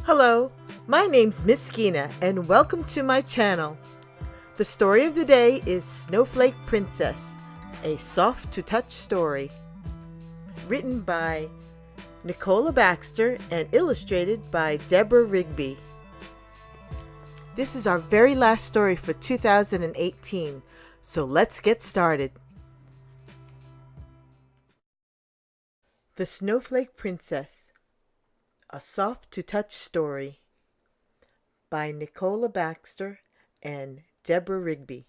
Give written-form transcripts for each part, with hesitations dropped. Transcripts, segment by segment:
Hello, my name's Miss Skeena and welcome to my channel. The story of the day is Snowflake Princess, a soft-to-touch story. Written by Nicola Baxter and illustrated by Deborah Rigby. This is our very last story for 2018, so let's get started. The Snowflake Princess, a soft-to-touch story by Nicola Baxter and Deborah Rigby.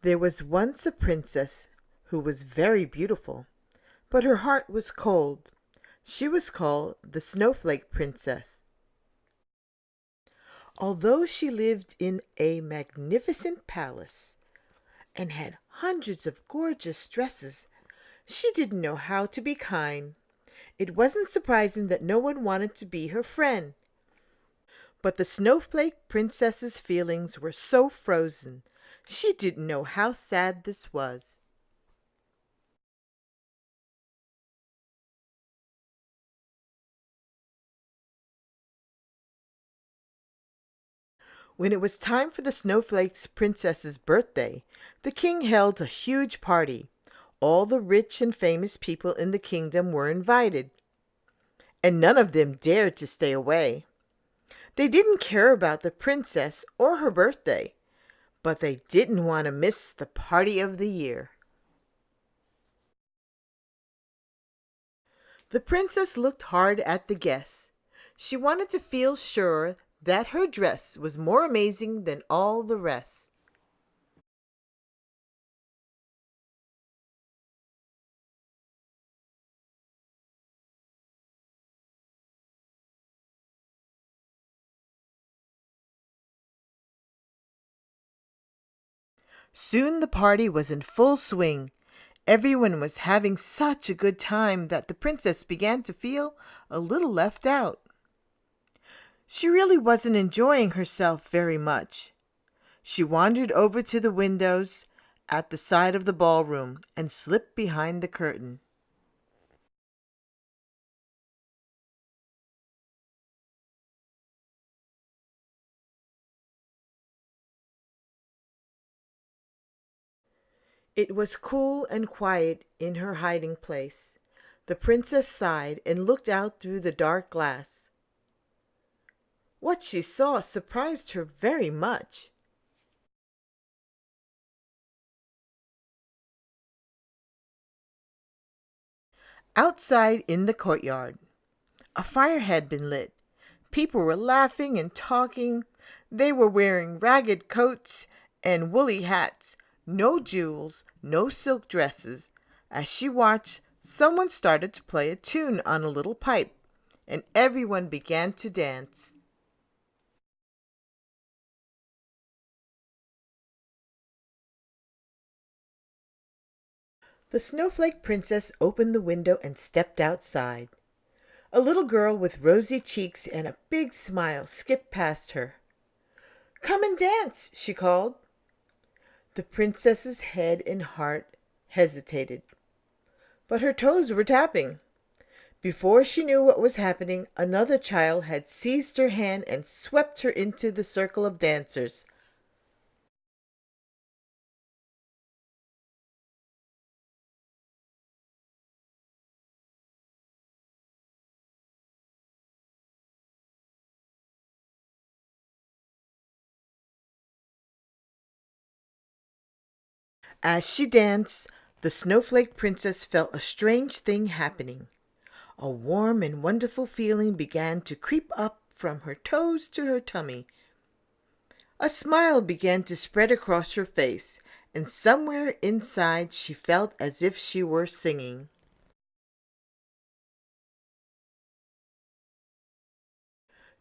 There was once a princess who was very beautiful, but her heart was cold. She was called the Snowflake Princess. Although she lived in a magnificent palace and had hundreds of gorgeous dresses, she didn't know how to be kind. It wasn't surprising that no one wanted to be her friend. But the Snowflake Princess's feelings were so frozen. She didn't know how sad this was. When it was time for the Snowflake Princess's birthday, the king held a huge party. All the rich and famous people in the kingdom were invited, and none of them dared to stay away. They didn't care about the princess or her birthday, but they didn't want to miss the party of the year. The princess looked hard at the guests. She wanted to feel sure that her dress was more amazing than all the rest. Soon the party was in full swing. Everyone was having such a good time that the princess began to feel a little left out. She really wasn't enjoying herself very much. She wandered over to the windows at the side of the ballroom and slipped behind the curtain. It was cool and quiet in her hiding place. The princess sighed and looked out through the dark glass. What she saw surprised her very much. Outside in the courtyard, a fire had been lit. People were laughing and talking. They were wearing ragged coats and woolly hats, no jewels, no silk dresses. As she watched, someone started to play a tune on a little pipe, and everyone began to dance. The Snowflake Princess opened the window and stepped outside. A little girl with rosy cheeks and a big smile skipped past her. "Come and dance," she called. The princess's head and heart hesitated, but her toes were tapping. Before she knew what was happening, another child had seized her hand and swept her into the circle of dancers. As she danced, the Snowflake Princess felt a strange thing happening. A warm and wonderful feeling began to creep up from her toes to her tummy. A smile began to spread across her face, and somewhere inside she felt as if she were singing.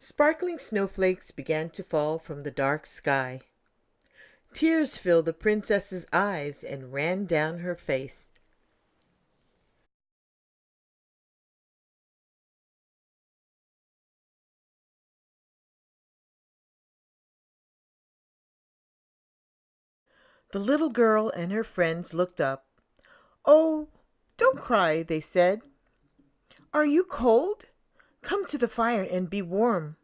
Sparkling snowflakes began to fall from the dark sky. Tears filled the princess's eyes and ran down her face. The little girl and her friends looked up. "Oh, Don't cry, they said. Are you cold? Come to the fire and be warm.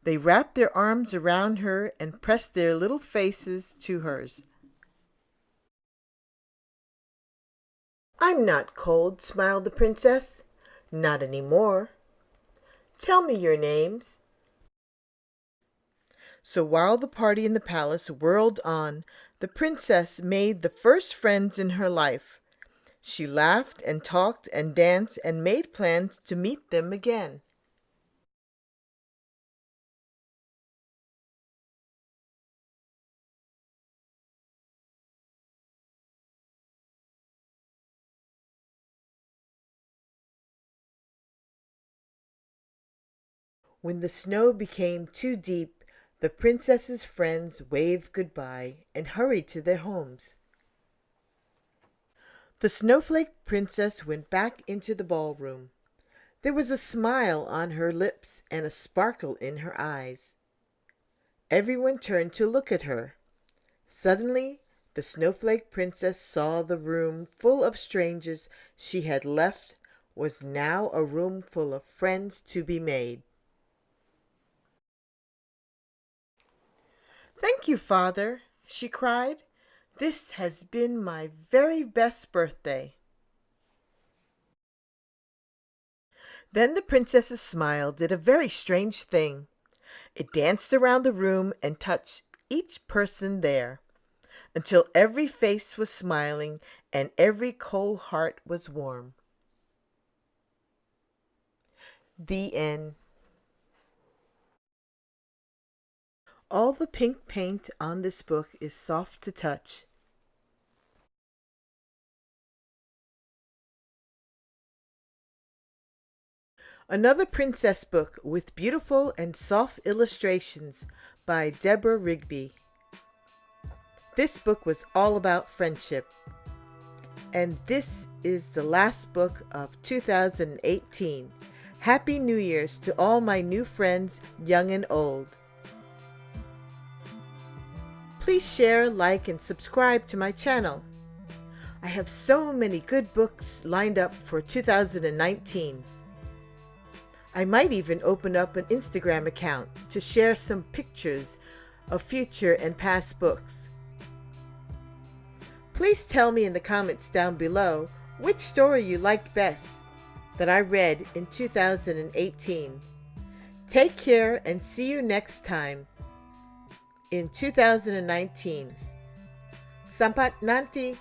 They wrapped their arms around her and pressed their little faces to hers. I'm not cold, smiled the princess. Not any more. Tell me your names. So while the party in the palace whirled on, the princess made the first friends in her life. She laughed and talked and danced and made plans to meet them again. When the snow became too deep, the princess's friends waved goodbye and hurried to their homes. The Snowflake Princess went back into the ballroom. There was a smile on her lips and a sparkle in her eyes. Everyone turned to look at her. Suddenly, the Snowflake Princess saw the room full of strangers she had left was now a room full of friends to be made. Thank you, Father, she cried. This has been my very best birthday. Then the princess's smile did a very strange thing. It danced around the room and touched each person there, until every face was smiling and every cold heart was warm. The end. All the pink paint on this book is soft to touch. Another princess book with beautiful and soft illustrations by Deborah Rigby. This book was all about friendship. And this is the last book of 2018. Happy New Year's to all my new friends, young and old. Please share, like, and subscribe to my channel. I have so many good books lined up for 2019. I might even open up an Instagram account to share some pictures of future and past books. Please tell me in the comments down below which story you liked best that I read in 2018. Take care and see you next time in 2019. Sampai Nanti.